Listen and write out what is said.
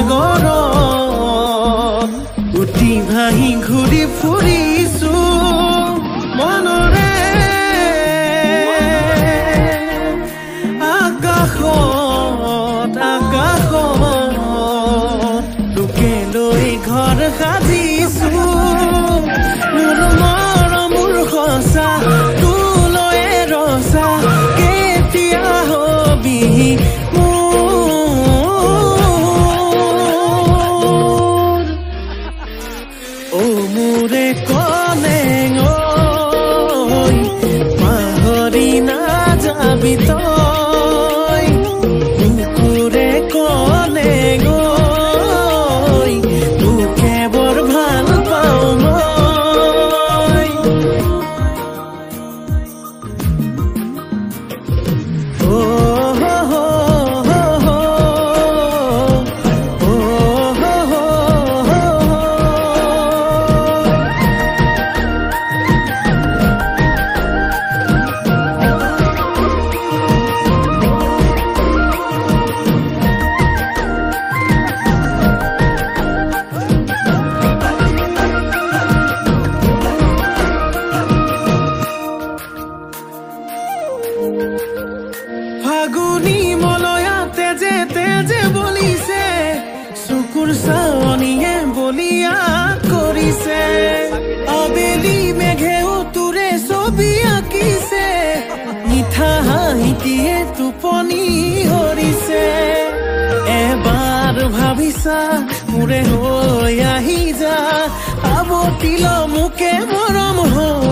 সাগৰত উটি ভাহি ঘূৰি ফুৰিছো মনৰে আকাশত তোকে লৈ ঘৰ সাজিছো মোৰ মৰমৰ সঁচা তোলৈ ৰচা কেতিয়া হবি মোৰে কলেং পাহৰি নাযাবি তই মোৰে কলেং তোকে বৰ ভাল পাওঁ মই ফাগুনি মলয়াতে যে তেজে বলিছে চকুৰ চাৱনিয়ে বলিয়া কৰিছে আবেলি মেঘেও তোৰে ছবি আঁকিছে মিঠা হাঁহিটিয়ে টোপনি হৰিছে এবাৰ ভাবিছা মোৰে হৈ আহি যা আৱতিল মোকে মৰম হৈ